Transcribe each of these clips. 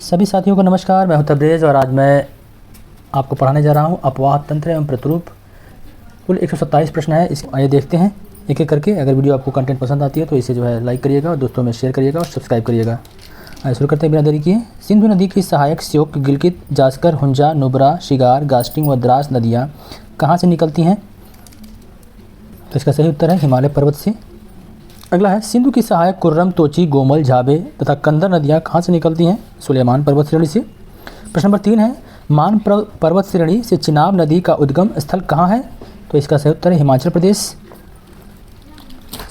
सभी साथियों को नमस्कार। मैं हूं तब्रेज़ और आज मैं आपको पढ़ाने जा रहा हूं अपवाह तंत्र एवं प्रतिरूप। कुल 127 प्रश्न है। इस आइए देखते हैं एक एक करके। अगर वीडियो आपको कंटेंट पसंद आती है तो इसे जो है लाइक करिएगा और दोस्तों में शेयर करिएगा और सब्सक्राइब करिएगा। आइए शुरू करते हैं बिना देरी किए। सिंधु नदी की सहायक श्योक, गिलगित, जास्कर, हुंजा, नुब्रा, शिगार, गास्टिंग व द्रास नदियाँ कहाँ से निकलती हैं? तो इसका सही उत्तर है हिमालय पर्वत से। अगला है सिंधु की सहायक कुर्रम, तोची, गोमल, झाबे तथा कंदर नदियाँ कहाँ से निकलती हैं? सुलेमान पर्वत श्रेणी से। प्रश्न नंबर 3 है मान पर्वत श्रेणी से चिनाब नदी का उद्गम स्थल कहाँ है? तो इसका सही उत्तर है हिमाचल प्रदेश।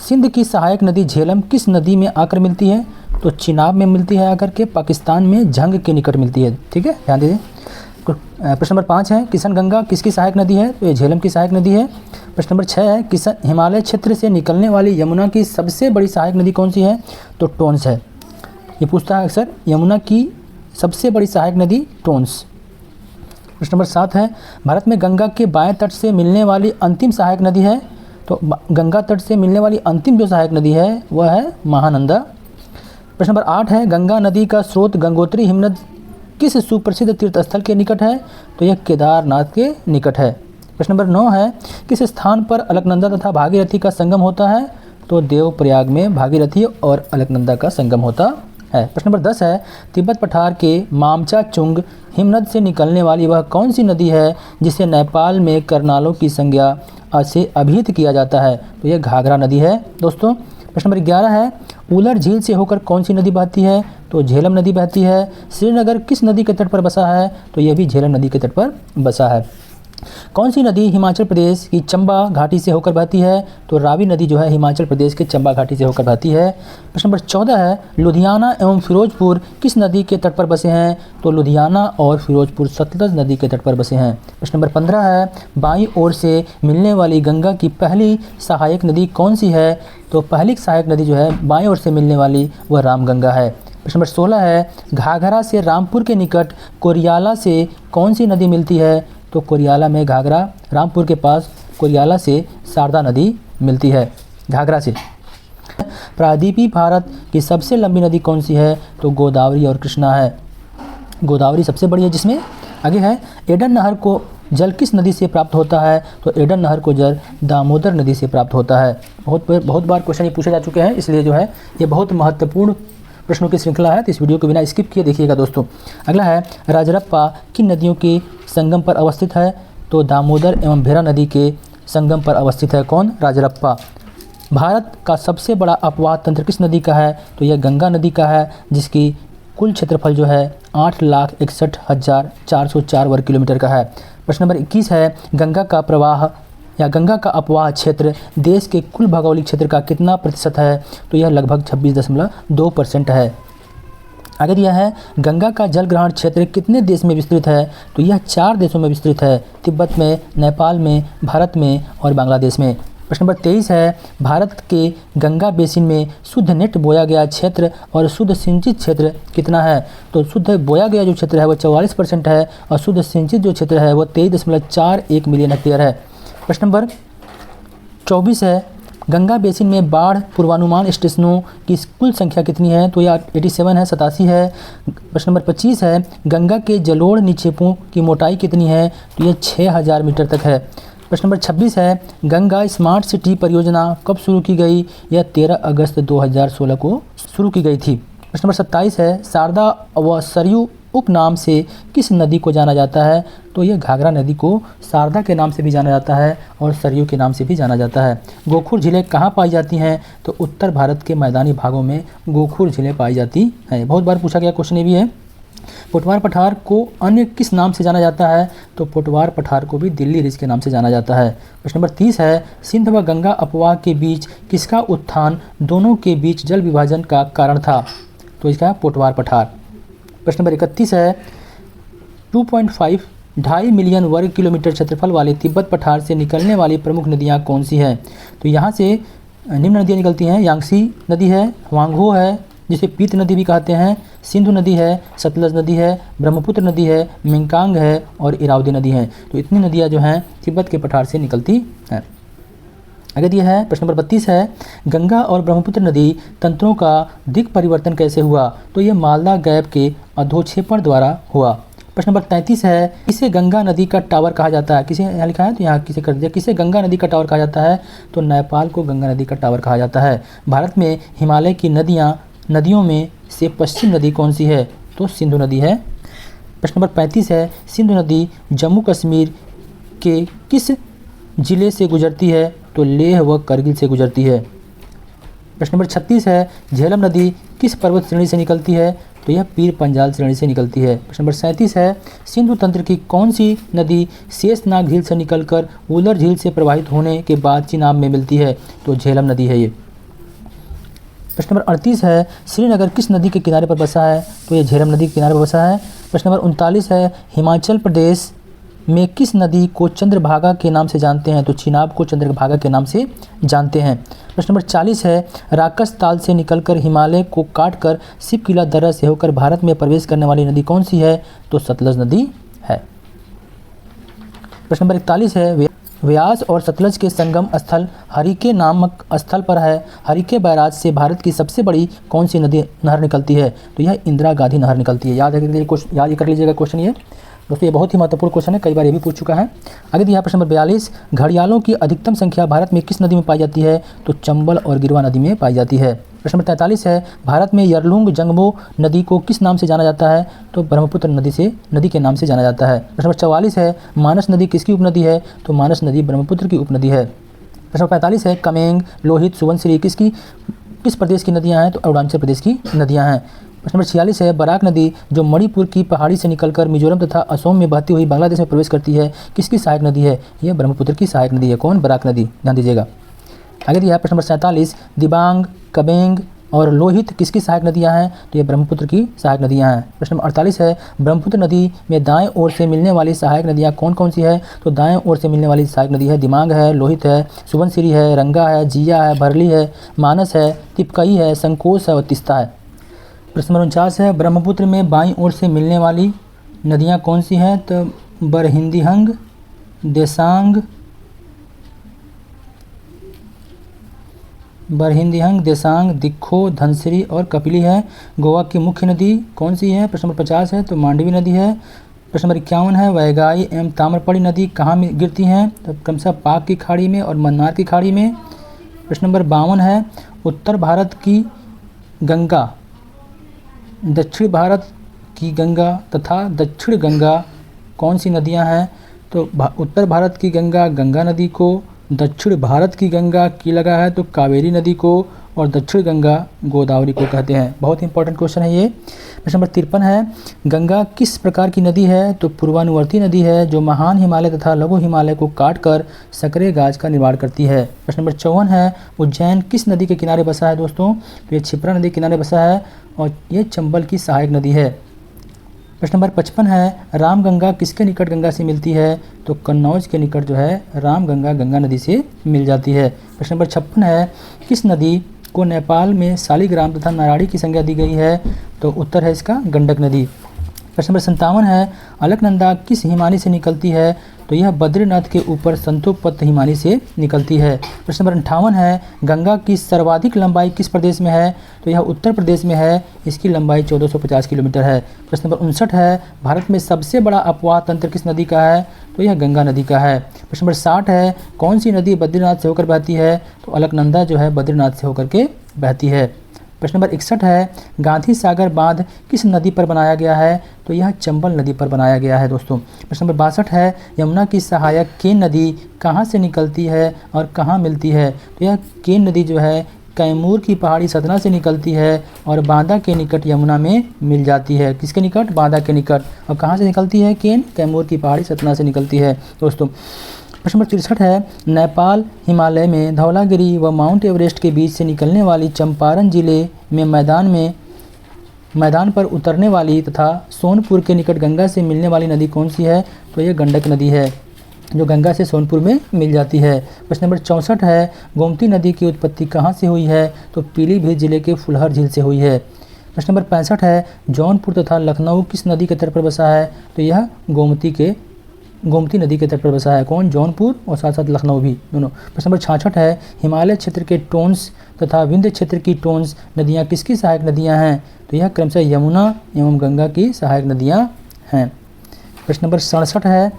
सिंध की सहायक नदी झेलम किस नदी में आकर मिलती है? तो चिनाब में मिलती है आकर के, पाकिस्तान में झंग के निकट मिलती है। ठीक है, ध्यान दीजिए। प्रश्न नंबर 5 है किशन गंगा किसकी सहायक नदी है? तो ये झेलम की सहायक नदी है। प्रश्न नंबर 6 है किशन हिमालय क्षेत्र से निकलने वाली यमुना की सबसे बड़ी सहायक नदी कौन सी है? तो टोंस है। ये पूछता है अक्सर, यमुना की सबसे बड़ी सहायक नदी टोंस। प्रश्न नंबर 7 है भारत में गंगा के बाएं तट से मिलने वाली अंतिम सहायक नदी है? तो गंगा तट से मिलने वाली अंतिम जो सहायक नदी है वह है महानंदा। प्रश्न नंबर 8 है गंगा नदी का स्रोत गंगोत्री हिमनद किस सुप्रसिद्ध तीर्थ स्थल के निकट है? तो यह केदारनाथ के निकट है। प्रश्न नंबर 9 है किस स्थान पर अलकनंदा तथा भागीरथी का संगम होता है? तो देवप्रयाग में भागीरथी और अलकनंदा का संगम होता है। प्रश्न नंबर 10 है तिब्बत पठार के मामचा चुंग हिमनद से निकलने वाली वह कौन सी नदी है जिसे नेपाल में करनालों की संज्ञा से अभिहित किया जाता है? तो यह घाघरा नदी है दोस्तों। प्रश्न नंबर 11 है उलर झील से होकर कौन सी नदी बहती है? तो झेलम नदी बहती है। श्रीनगर किस नदी के तट पर बसा है? तो यह भी झेलम नदी के तट पर बसा है। कौन सी नदी हिमाचल प्रदेश की चंबा घाटी से होकर बहती है? तो रावी नदी जो है हिमाचल प्रदेश के चंबा घाटी से होकर बहती है। प्रश्न नंबर 14 है लुधियाना एवं फिरोजपुर किस नदी के तट पर बसे हैं? तो लुधियाना और फिरोजपुर सतलज नदी के तट पर बसे हैं। प्रश्न नंबर 15 है बाईं ओर से मिलने वाली गंगा की पहली सहायक नदी कौन सी है? तो पहली सहायक नदी जो है बाईं ओर से मिलने वाली वह रामगंगा है। प्रश्न नंबर 16 है घाघरा से रामपुर के निकट कोरियाला से कौन सी नदी मिलती है? तो कोरियाला में घाघरा, रामपुर के पास कोरियाला से शारदा नदी मिलती है घाघरा से। प्रायद्वीपीय भारत की सबसे लंबी नदी कौन सी है? तो गोदावरी और कृष्णा है। गोदावरी सबसे बड़ी है जिसमें। आगे है एडन नहर को जल किस नदी से प्राप्त होता है? तो एडन नहर को जल दामोदर नदी से प्राप्त होता है। बहुत बार क्वेश्चन ये पूछे जा चुके हैं, इसलिए जो है ये बहुत महत्वपूर्ण प्रश्नों की श्रृंखला है, तो इस वीडियो को बिना स्किप किए देखिएगा दोस्तों। अगला है राजरप्पा किन नदियों के संगम पर अवस्थित है? तो दामोदर एवं भेरा नदी के संगम पर अवस्थित है। कौन? राजरप्पा। भारत का सबसे बड़ा अपवाह तंत्र किस नदी का है? तो यह गंगा नदी का है, जिसकी कुल क्षेत्रफल जो है 8,61,404 वर्ग किलोमीटर का है। प्रश्न नंबर 21 है गंगा का प्रवाह या गंगा का अपवाह क्षेत्र देश के कुल भौगोलिक क्षेत्र का कितना प्रतिशत है? तो यह लगभग 26.2% है। आगे दिया है गंगा का जल ग्रहण क्षेत्र कितने देश में विस्तृत है? तो यह 4 देशों में विस्तृत है, तिब्बत में, नेपाल में, भारत में और बांग्लादेश में। प्रश्न नंबर 23 है भारत के गंगा बेसिन में शुद्ध नेट बोया गया क्षेत्र और शुद्ध सिंचित क्षेत्र कितना है? तो शुद्ध बोया गया जो क्षेत्र है वह 44% है और शुद्ध सिंचित जो क्षेत्र है वह 23.41 मिलियन हेक्टेयर है। प्रश्न नंबर 24 है गंगा बेसिन में बाढ़ पूर्वानुमान स्टेशनों की कुल संख्या कितनी है? तो यह 87 है, 87 है। प्रश्न नंबर 25 है गंगा के जलोढ़ निक्षेपों की मोटाई कितनी है? तो यह 6000 मीटर तक है। प्रश्न नंबर 26 है गंगा स्मार्ट सिटी परियोजना कब शुरू की गई? यह 13 अगस्त 2016 को शुरू की गई थी। प्रश्न नंबर 27 है शारदा व सरयू उपनाम से किस नदी को जाना जाता है? तो यह घाघरा नदी को शारदा के नाम से भी जाना जाता है और सरयू के नाम से भी जाना जाता है। गोखुर झीलें कहाँ पाई जाती हैं? तो उत्तर भारत के मैदानी भागों में गोखुर झीलें पाई जाती हैं। बहुत बार पूछा गया क्वेश्चन ये भी है। पोटवार पठार को अन्य किस नाम से जाना जाता है? तो पोटवार पठार को भी दिल्ली रिज के नाम से जाना जाता है। प्रश्न नंबर 30 है सिंध व गंगा अपवाह के बीच किसका उत्थान दोनों के बीच जल विभाजन का कारण था? तो इसका पोटवार पठार। प्रश्न नंबर 31 है 2.5 मिलियन वर्ग किलोमीटर क्षेत्रफल वाले तिब्बत पठार से निकलने वाली प्रमुख नदियाँ कौन सी हैं? तो यहाँ से निम्न नदियाँ निकलती हैं। यांगसी नदी है, वांगहो है जिसे पीत नदी भी कहते हैं, सिंधु नदी है, सतलज नदी है, ब्रह्मपुत्र नदी है, मिंकांग है और इरावदी नदी है। तो इतनी नदियाँ जो हैं तिब्बत के पठार से निकलती हैं। आगे दिया है प्रश्न नंबर 32 है, गंगा और ब्रह्मपुत्र नदी तंत्रों का दिक् परिवर्तन कैसे हुआ? तो ये मालदा गैप के अधोक्षेपण द्वारा हुआ। प्रश्न नंबर 33 है, किसे गंगा नदी का टावर कहा जाता है? किसे यहाँ लिखा है तो यहाँ किसे कर दिया, किसे गंगा नदी का टावर कहा जाता है? तो नेपाल को गंगा नदी का टावर कहा जाता है। भारत में हिमालय की नदियों में से पश्चिम नदी कौन सी है? तो सिंधु नदी है। प्रश्न नंबर 35 है, सिंधु नदी जम्मू कश्मीर के किस जिले से गुजरती है? तो लेह व करगिल से गुजरती है। प्रश्न नंबर 36 है, झेलम नदी किस पर्वत श्रेणी से निकलती है? तो यह पीर पंजाल श्रेणी से निकलती है। प्रश्न नंबर 37 है, सिंधु तंत्र की कौन सी नदी शेषनाग झील से निकलकर वुलर झील से प्रवाहित होने के बाद चिनाब में मिलती है? तो झेलम नदी है ये। प्रश्न नंबर 38 है, श्रीनगर किस नदी के किनारे पर बसा है? तो ये झेलम नदी के किनारे पर बसा है। प्रश्न नंबर 39 है, हिमाचल प्रदेश में किस नदी को चंद्रभागा के नाम से जानते हैं? तो चिनाब को चंद्रभागा के नाम से जानते हैं। प्रश्न नंबर 40 है, राकस ताल से निकलकर हिमालय को काटकर शिवकिला दर्रा से होकर भारत में प्रवेश करने वाली नदी कौन सी है? तो सतलज नदी है। प्रश्न नंबर 41 है, व्यास और सतलज के संगम स्थल हरिके नामक स्थल पर है। हरिके बैराज से भारत की सबसे बड़ी कौन सी नहर निकलती है? तो यह इंदिरा गांधी नहर निकलती है। याद कर लीजिएगा क्वेश्चन ये दोस्तों, ये बहुत ही महत्वपूर्ण क्वेश्चन है, कई बार ये भी पूछ चुका है। आगे दिया प्रश्न नंबर 42, घड़ियालों की अधिकतम संख्या भारत में किस नदी में पाई जाती है? तो चंबल और गिरवा नदी में पाई जाती है। प्रश्न नंबर 43 है, भारत में यरलुंग जंगमो नदी को किस नाम से जाना जाता है? तो ब्रह्मपुत्र नदी के नाम से जाना जाता है। प्रश्न नंबर 44 है, मानस नदी किसकी उपनदी है? तो मानस नदी ब्रह्मपुत्र की उपनदी है। प्रश्न नंबर 45 है, कमेंग, लोहित, सुबनसिरी किस प्रदेश की नदियाँ हैं? तो अरुणाचल प्रदेश की नदियाँ हैं। प्रश्न नंबर 46 है, बराक नदी जो मणिपुर की पहाड़ी से निकलकर मिजोरम तथा असम में बहती हुई बांग्लादेश में प्रवेश करती है, किसकी सहायक नदी है? यह ब्रह्मपुत्र की सहायक नदी है। कौन? बराक नदी, ध्यान दीजिएगा। आगे दिया है प्रश्न नंबर 47, दिबांग, कबेंग और लोहित किसकी सहायक नदियां हैं? तो ये ब्रह्मपुत्र की सहायक नदियां हैं। प्रश्न नंबर 48 है, ब्रह्मपुत्र नदी में दाएं ओर से मिलने वाली सहायक नदियां कौन कौन सी है? तो दाएं ओर से मिलने वाली सहायक नदी है दिमांग है, लोहित है, सुबनसिरी है, रंगा है, जिया है, भरली है, मानस है, तिपकई है, संकोच है और तिस्ता है। प्रश्न नंबर 49 है, ब्रह्मपुत्र में बाईं ओर से मिलने वाली नदियां कौन सी हैं? तो बरहिंदीहंग, देसांग, दिक्खो, धनसिरी और कपिली है। गोवा की मुख्य नदी कौन सी है? प्रश्न नंबर 50 है, तो मांडवी नदी है। प्रश्न नंबर 51 है, वैगाई एवं ताम्रपड़ी नदी कहाँ में गिरती हैं? तो क्रमशः पाक की खाड़ी में और मन्नार की खाड़ी में। प्रश्न नंबर 52 है, उत्तर भारत की गंगा, दक्षिण भारत की गंगा तथा दक्षिण गंगा कौन सी नदियां हैं? तो उत्तर भारत की गंगा गंगा नदी को, दक्षिण भारत की गंगा की लगा है तो कावेरी नदी को, और दक्षिण गंगा गोदावरी को कहते हैं। बहुत इंपॉर्टेंट क्वेश्चन है ये। प्रश्न नंबर 53 है, गंगा किस प्रकार की नदी है? तो पूर्वानुवर्ती नदी है जो महान हिमालय तथा लघु हिमालय को काटकर सकरे गाज का निर्माण करती है। प्रश्न नंबर 54 है, उज्जैन किस नदी के किनारे बसा है दोस्तों? तो ये क्षिप्रा नदी के किनारे बसा है और ये चंबल की सहायक नदी है। प्रश्न नंबर 55 है, रामगंगा किसके निकट गंगा से मिलती है? तो कन्नौज के निकट जो है रामगंगा गंगा नदी से मिल जाती है। प्रश्न नंबर 56 है, किस नदी को नेपाल में शालिग्राम तथा नारायणी की संज्ञा दी गई है? तो उत्तर है इसका गंडक नदी। प्रश्न नंबर 57 है, अलकनंदा किस हिमानी से निकलती है? तो यह बद्रीनाथ के ऊपर संतोपत हिमानी से निकलती है। प्रश्न नंबर 58 है, गंगा की सर्वाधिक लंबाई किस प्रदेश में है? तो यह उत्तर प्रदेश में है, इसकी लंबाई 1450 किलोमीटर है। प्रश्न नंबर 59 है, भारत में सबसे बड़ा अपवाह तंत्र किस नदी का है? तो यह गंगा नदी का है। प्रश्न नंबर 60 है, कौन सी नदी बद्रीनाथ से होकर बहती है? तो अलकनंदा जो है बद्रीनाथ से होकर के बहती है। प्रश्न नंबर 61 है, गांधी सागर बांध किस नदी पर बनाया गया है? तो यह चंबल नदी पर बनाया गया है दोस्तों। प्रश्न नंबर 62 है, यमुना की सहायक केन नदी कहाँ से निकलती है और कहाँ मिलती है? तो यह केन नदी जो है कैमूर की पहाड़ी सतना से निकलती है और बांदा के निकट यमुना में मिल जाती है। किसके निकट? बांदा के निकट। और कहाँ से निकलती है केन? कैमूर की पहाड़ी सतना से निकलती है दोस्तों। प्रश्न नंबर 63 है, नेपाल हिमालय में धौलागिरी व माउंट एवरेस्ट के बीच से निकलने वाली चंपारण जिले में मैदान पर उतरने वाली तथा सोनपुर के निकट गंगा से मिलने वाली नदी कौन सी है? तो ये गंडक नदी है जो गंगा से सोनपुर में मिल जाती है। प्रश्न नंबर 64 है, गोमती नदी की उत्पत्ति कहाँ से हुई है? तो पीलीभीत जिले के फुलहर झील से हुई है। प्रश्न नंबर 65 है, जौनपुर तथा लखनऊ किस नदी के तट पर बसा है? तो यह गोमती गोमती नदी के तट पर बसा है? कौन? जौनपुर और साथ साथ लखनऊ भी, दोनों। प्रश्न नंबर 66 है, हिमालय क्षेत्र के टोन्स तथा विंध्य क्षेत्र की टोन्स नदियाँ किसकी सहायक नदियाँ हैं? तो यह क्रमशः यमुना एवं गंगा की सहायक नदियाँ हैं। प्रश्न नंबर 67 है,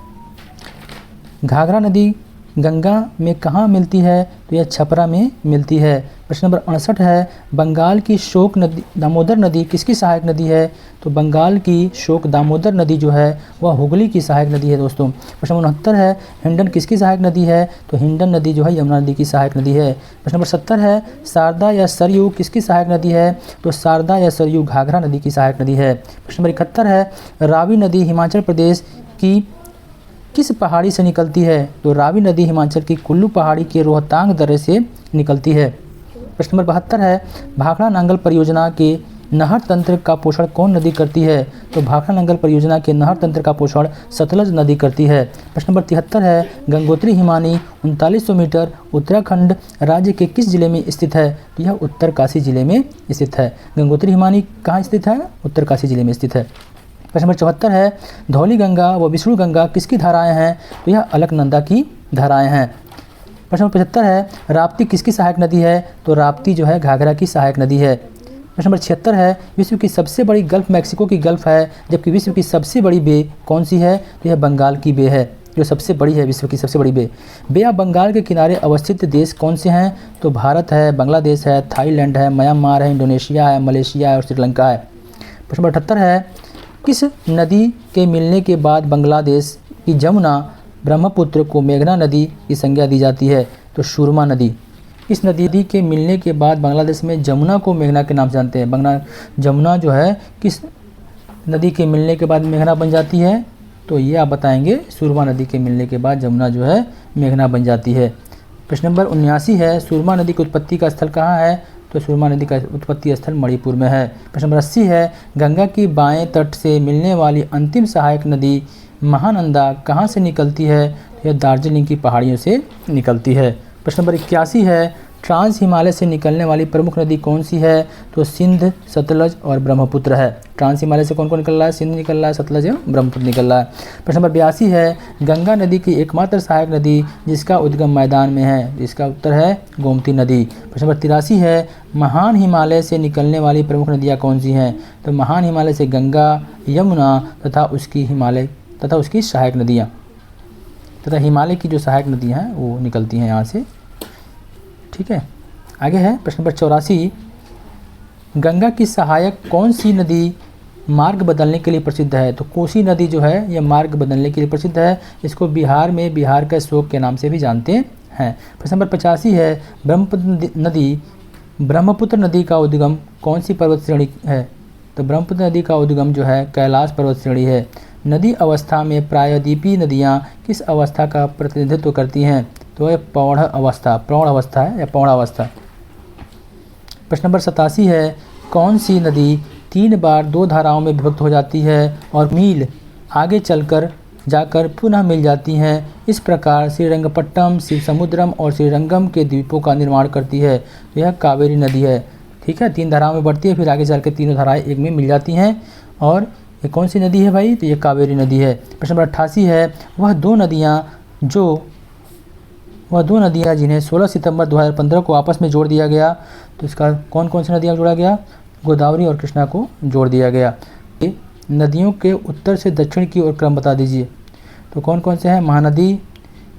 घाघरा नदी गंगा में कहाँ मिलती है? तो यह छपरा में मिलती है। प्रश्न नंबर 68 है, बंगाल की शोक नदी दामोदर नदी किसकी सहायक नदी है? तो बंगाल की शोक दामोदर नदी जो है वह हुगली की सहायक नदी है दोस्तों। प्रश्न नंबर 69 है, हिंडन किसकी सहायक नदी है? तो हिंडन नदी जो है यमुना नदी की सहायक नदी है। प्रश्न नंबर 70 है, शारदा या सरयू किसकी सहायक नदी है? तो शारदा या सरयू घाघरा नदी की सहायक नदी है। प्रश्न नंबर 71 है, रावी नदी हिमाचल प्रदेश की किस पहाड़ी से निकलती है? तो रावी नदी हिमाचल की कुल्लू पहाड़ी के रोहतांग दर्रे से निकलती है। प्रश्न नंबर 72 है, भाखड़ा नांगल परियोजना के नहर तंत्र का पोषण कौन नदी करती है? तो भाखड़ा नांगल परियोजना के नहर तंत्र का पोषण सतलज नदी करती है। प्रश्न नंबर 73 है, गंगोत्री हिमानी 3900 मीटर उत्तराखंड राज्य के किस जिले में स्थित है? तो यह उत्तरकाशी जिले में स्थित है। गंगोत्री हिमानी कहाँ स्थित है? उत्तरकाशी जिले में स्थित है। प्रश्न नंबर 74 है, धौली गंगा व विष्णु गंगा किसकी धाराएं हैं? तो यह अलकनंदा की धाराएं हैं। प्रश्न नंबर 75 है, राप्ती किसकी सहायक नदी है? तो राप्ती जो है घाघरा की सहायक नदी है। प्रश्न नंबर 76 है, विश्व की सबसे बड़ी गल्फ मैक्सिको की गल्फ है, जबकि विश्व की सबसे बड़ी बे कौन सी है? तो यह बंगाल की बे है, जो सबसे बड़ी है, विश्व की सबसे बड़ी बे। बे ऑफ बंगाल के किनारे अवस्थित देश कौन से हैं? तो भारत है, बांग्लादेश है, थाईलैंड है, म्यांमार है, इंडोनेशिया है, मलेशिया है और श्रीलंका है। प्रश्न नंबर 78 है, किस नदी के मिलने के बाद बांग्लादेश की जमुना ब्रह्मपुत्र को मेघना नदी की संज्ञा दी जाती है? तो सुरमा नदी। इस नदी के मिलने के बाद बांग्लादेश में जमुना को मेघना के नाम से जानते हैं। जमुना जो है किस नदी के मिलने के बाद मेघना बन जाती है? तो ये आप बताएंगे, सुरमा नदी के मिलने के बाद जमुना जो है मेघना बन जाती है। प्रश्न नंबर 79 है, सुरमा नदी की उत्पत्ति का स्थल कहाँ है? तो सुरमा नदी का उत्पत्ति स्थल मणिपुर में है। प्रश्न नंबर 80 है, गंगा की बाएं तट से मिलने वाली अंतिम सहायक नदी महानंदा कहाँ से निकलती है? तो यह दार्जिलिंग की पहाड़ियों से निकलती है। प्रश्न नंबर 81 है, ट्रांस हिमालय से निकलने वाली प्रमुख नदी कौन सी है? तो सिंध, सतलज और ब्रह्मपुत्र है। ट्रांस हिमालय से कौन कौन निकल रहा है? सिंध निकल रहा है, सतलज और ब्रह्मपुत्र निकल रहा है। प्रश्न नंबर 82 है, गंगा नदी की एकमात्र सहायक नदी जिसका उद्गम मैदान में है? इसका उत्तर है गोमती नदी। प्रश्न नंबर 83 है, महान हिमालय से निकलने वाली प्रमुख नदियाँ कौन सी हैं? तो महान हिमालय से गंगा, यमुना तथा उसकी सहायक नदियाँ तथा हिमालय की जो सहायक नदियाँ हैं वो निकलती हैं यहाँ से। ठीक है, आगे है प्रश्न नंबर 84, गंगा की सहायक कौन सी नदी मार्ग बदलने के लिए प्रसिद्ध है? तो कोसी नदी जो है यह मार्ग बदलने के लिए प्रसिद्ध है। इसको बिहार में बिहार का शोक के नाम से भी जानते हैं। प्रश्न नंबर 85 है, ब्रह्मपुत्र नदी का उद्गम कौन सी पर्वत श्रेणी है? तो ब्रह्मपुत्र नदी का उद्गम जो है कैलाश पर्वत श्रेणी है। नदी अवस्था में प्रायद्वीपीय नदियाँ किस अवस्था का प्रतिनिधित्व करती हैं? तो यह प्रौढ़ अवस्था है या पौढ़ अवस्था। प्रश्न नंबर 87 है, कौन सी नदी 3 बार 2 धाराओं में विभक्त हो जाती है और मील आगे जाकर पुनः मिल जाती हैं? इस प्रकार श्रीरंगपट्टम, शिवसमुद्रम और श्रीरंगम के द्वीपों का निर्माण करती है। तो यह कावेरी नदी है। ठीक है, 3 धाराओं में बढ़ती है, फिर आगे चल के तीनों धाराएं एक में मिल जाती हैं। और ये कौन सी नदी है भाई? तो ये कावेरी नदी है। प्रश्न नंबर 88 है, वह दो नदियाँ जिन्हें 16 सितंबर 2015 को आपस में जोड़ दिया गया, तो इसका कौन कौन सी नदियाँ जोड़ा गया? गोदावरी और कृष्णा को जोड़ दिया गया। नदियों के उत्तर से दक्षिण की ओर क्रम बता दीजिए। तो कौन कौन से हैं? महानदी,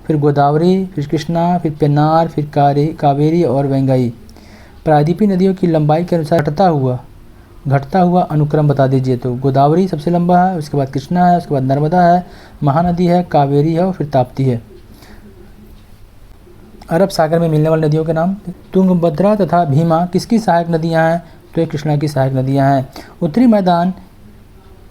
फिर गोदावरी, फिर कृष्णा, फिर पेन्नार, फिर कावेरी और वेंगई। प्रायद्वीपीय नदियों की लंबाई के अनुसार घटता हुआ अनुक्रम बता दीजिए। तो गोदावरी सबसे लंबा है, उसके बाद कृष्णा है, उसके बाद नर्मदा है, महानदी है, कावेरी है और फिर ताप्ती है। अरब सागर में मिलने वाली नदियों के नाम, तुंगभद्रा तथा भीमा किसकी सहायक नदियां हैं? तो ये कृष्णा की सहायक नदियां हैं। उत्तरी मैदान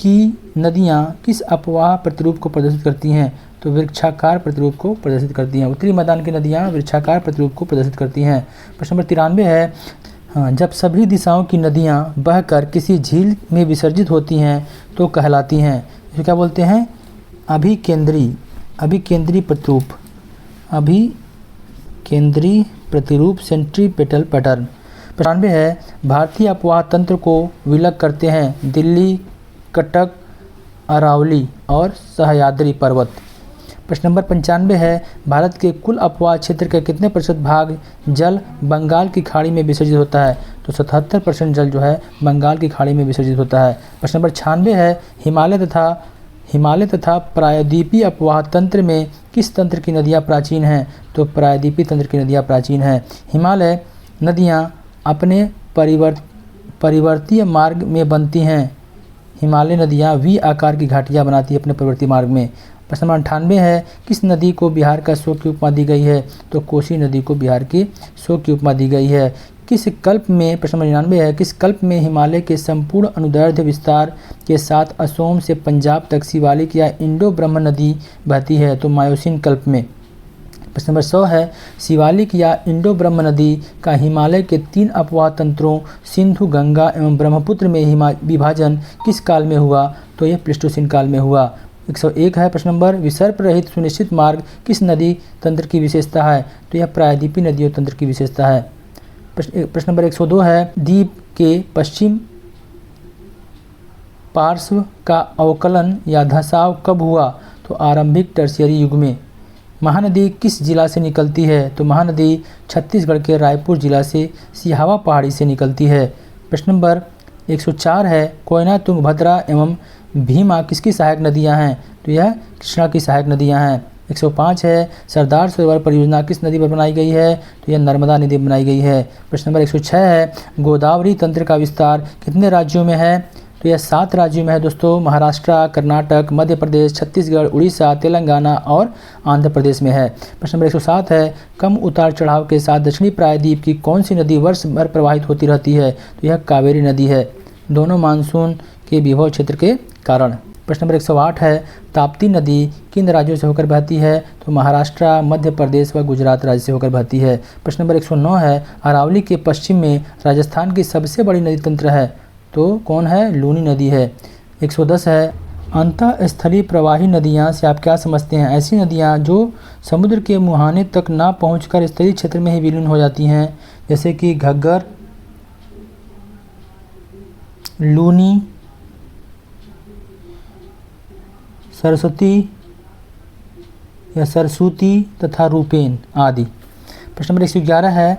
की नदियां किस अपवाह प्रतिरूप को प्रदर्शित करती हैं? तो वृक्षाकार प्रतिरूप को प्रदर्शित करती हैं। उत्तरी मैदान की नदियां वृक्षाकार प्रतिरूप को प्रदर्शित करती हैं। प्रश्न नंबर 93 है, जब सभी दिशाओं की नदियां बहकर किसी झील में विसर्जित होती हैं तो कहलाती हैं? इसे क्या बोलते हैं? अभिकेंद्री प्रतिरूप सेंट्रीपेटल पैटर्न। 95 है, भारतीय अपवाह तंत्र को विलग करते हैं दिल्ली, कटक, अरावली और सह्याद्री पर्वत। प्रश्न नंबर 95 है, भारत के कुल अपवाह क्षेत्र का कितने प्रतिशत भाग जल बंगाल की खाड़ी में विसर्जित होता है? तो 77% जल जो है बंगाल की खाड़ी में विसर्जित होता है। प्रश्न नंबर 96 है, हिमालय तथा प्रायद्वीपीय अपवाह तंत्र में किस तंत्र की नदियाँ प्राचीन हैं? तो प्रायद्वीपीय तंत्र की नदियाँ प्राचीन हैं। हिमालय नदियाँ अपने परिवर्तीय मार्ग में बनती हैं। हिमालय नदियाँ वी आकार की घाटियाँ बनाती हैं अपने परिवर्ती मार्ग में। प्रश्न नंबर 98 है, किस नदी को बिहार का शोक की उपमा दी गई है? तो कोसी नदी को बिहार की शोक की उपमा दी गई है। किस कल्प में, प्रश्न नंबर 99 है, किस कल्प में हिमालय के संपूर्ण अनुदैर्ध्य विस्तार के साथ असोम से पंजाब तक शिवालिक या इंडो ब्रह्म नदी बहती है? तो मायोसीन कल्प में। प्रश्न नंबर 100 है, शिवालिक या इंडो ब्रह्म नदी का हिमालय के 3 अपवाह तंत्रों सिंधु, गंगा एवं ब्रह्मपुत्र में विभाजन किस काल में हुआ? तो यह प्लेस्टोसीन काल में हुआ। 101 है प्रश्न नंबर, विसर्प रहित सुनिश्चित मार्ग किस नदी तंत्र की विशेषता है? तो यह प्रायद्वीपीय नदियों तंत्र की विशेषता है। प्रश्न नंबर 102 है, द्वीप के पश्चिम पार्श्व का अवकलन या धंसाव कब हुआ? तो आरंभिक टर्शियरी युग में। महानदी किस जिला से निकलती है? तो महानदी छत्तीसगढ़ के रायपुर जिला से सिहावा पहाड़ी से निकलती है। प्रश्न नंबर 104 है, कोयना, तुंगभद्रा एवं भीमा किसकी सहायक नदियां हैं? तो यह कृष्णा की सहायक नदियां हैं। 105 है, सरदार सरोवर परियोजना किस नदी पर बनाई गई है? तो यह नर्मदा नदी पर बनाई गई है। प्रश्न नंबर 106 है, गोदावरी तंत्र का विस्तार कितने राज्यों में है? तो यह 7 राज्यों में है दोस्तों, महाराष्ट्र, कर्नाटक, मध्य प्रदेश, छत्तीसगढ़, उड़ीसा, तेलंगाना और आंध्र प्रदेश में है। प्रश्न नंबर 107 है, कम उतार चढ़ाव के साथ दक्षिणी प्रायद्वीप की कौन सी नदी वर्ष भर प्रवाहित होती रहती है? तो यह कावेरी नदी है, दोनों मानसून के विभव क्षेत्र के कारण। प्रश्न नंबर 108 है, ताप्ती नदी किन राज्यों से होकर बहती है? तो महाराष्ट्र, मध्य प्रदेश व गुजरात राज्य से होकर बहती है। प्रश्न नंबर 109 है, अरावली के पश्चिम में राजस्थान की सबसे बड़ी नदी तंत्र है? तो कौन है? लूनी नदी है। 110 है, अंतःस्थलीय प्रवाही नदियाँ से आप क्या समझते हैं? ऐसी नदियाँ जो समुद्र के मुहाने तक ना पहुँचकर स्थलीय क्षेत्र में ही विलीन हो जाती हैं, जैसे कि घग्गर, लूनी, सरस्वती या सरस्वती तथा रूपेन आदि। प्रश्न नंबर 111 है,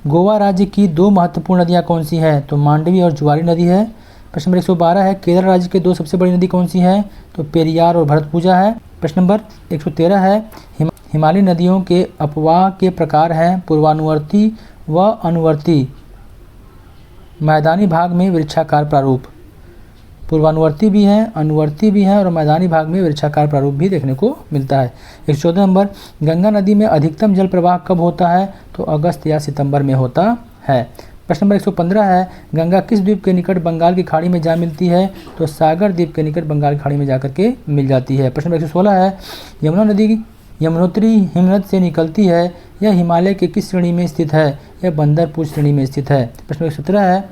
गोवा राज्य की 2 महत्वपूर्ण नदियाँ कौन सी हैं? तो मांडवी और जुआरी नदी है। प्रश्न नंबर 112 है, केरल राज्य के 2 सबसे बड़ी नदी कौन सी हैं? तो पेरियार और भरतपुजा है। प्रश्न नंबर 113 है, हिमालयी नदियों के अपवाह के प्रकार हैं पूर्वानुवर्ती व अनुवर्ती, मैदानी भाग में वृक्षाकार प्रारूप। पूर्वानुवर्ती भी हैं, अनुवर्ती भी हैं और मैदानी भाग में वृक्षाकार प्रारूप भी देखने को मिलता है। 114 नंबर, गंगा नदी में अधिकतम जल प्रवाह कब होता है? तो अगस्त या सितंबर में होता है। प्रश्न नंबर 115 है, गंगा किस द्वीप के निकट बंगाल की खाड़ी में जा मिलती है? तो सागर द्वीप के निकट बंगाल की खाड़ी में जाकर के मिल जाती है। प्रश्न नंबर 116 है, यमुना नदी यमुनोत्री हिमनद से निकलती है, यह हिमालय के किस श्रेणी में स्थित है? यह बंदरपुर श्रेणी में स्थित है। प्रश्न नंबर 117 है,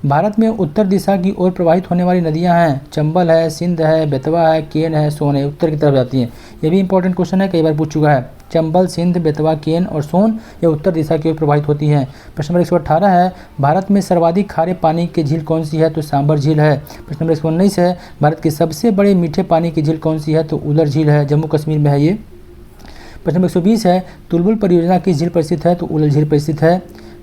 भारत में उत्तर दिशा की ओर प्रवाहित होने वाली नदियां हैं, चंबल है, सिंध है, बेतवा है, केन है, सोन है, उत्तर की तरफ जाती हैं। ये भी इंपॉर्टेंट क्वेश्चन है, कई बार पूछ चुका है। चंबल, सिंध, बेतवा, केन और सोन ये उत्तर दिशा की ओर प्रवाहित होती हैं। प्रश्न नंबर 118 है, भारत में सर्वाधिक खारे पानी की झील कौन सी है? तो सांबर झील है। प्रश्न नंबर 119 है, भारत के सबसे बड़े मीठे पानी की झील कौन सी है? तो उलर झील है, जम्मू कश्मीर में है ये। प्रश्न नंबर 120 है, तुलबुल परियोजना किस झील पर स्थित है? तो उलर झील पर स्थित है।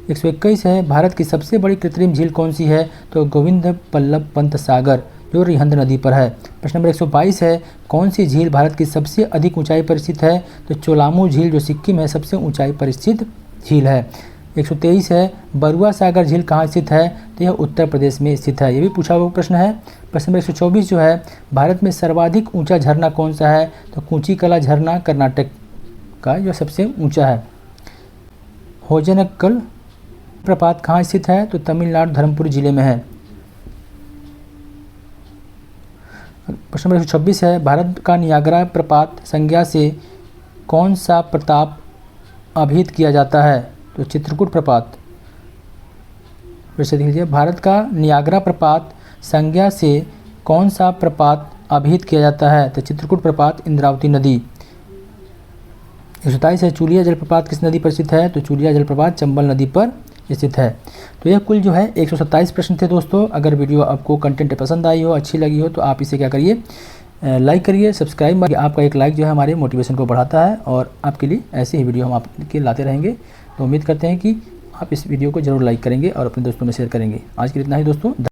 121 है, भारत की सबसे बड़ी कृत्रिम झील कौन सी है? तो गोविंद बल्लभ पंत सागर जो रिहंद नदी पर है। प्रश्न नंबर 122 है, कौन सी झील भारत की सबसे अधिक ऊंचाई पर स्थित है? तो चोलामू झील जो सिक्किम है सबसे ऊंचाई पर स्थित झील है। 123 है, बरुआ सागर झील कहाँ स्थित है? तो यह उत्तर प्रदेश में स्थित है, ये भी पूछा हुआ प्रश्न है। प्रश्न नंबर 124 जो है, भारत में सर्वाधिक ऊंचा झरना कौन सा है? तो कूचिकला झरना कर्नाटक का जो सबसे ऊंचा है। होजनकल प्रपात कहाँ स्थित है? तो तमिलनाडु धर्मपुरी जिले में है। प्रश्न नंबर 126 है, भारत का नियाग्रा प्रपात संज्ञा से कौन सा प्रताप अभिहित किया जाता है? तो चित्रकूट प्रपात। फिर से देख लीजिए, भारत का नियाग्रा प्रपात संज्ञा से कौन सा प्रपात अभिहित किया जाता है? तो चित्रकूट प्रपात, इंद्रावती नदी। 127 है, चूलिया जलप्रपात किस नदी पर स्थित है? तो चूलिया जलप्रपात चंबल नदी पर स्थित है। तो यह कुल जो है 127 प्रश्न थे दोस्तों। अगर वीडियो आपको कंटेंट पसंद आई हो, अच्छी लगी हो, तो आप इसे क्या करिए, लाइक करिए, सब्सक्राइब। आपका एक लाइक जो है हमारे मोटिवेशन को बढ़ाता है और आपके लिए ऐसे ही वीडियो हम आपके लाते रहेंगे। तो उम्मीद करते हैं कि आप इस वीडियो को ज़रूर लाइक करेंगे और अपने दोस्तों में शेयर करेंगे। आज के लिए इतना ही दोस्तों।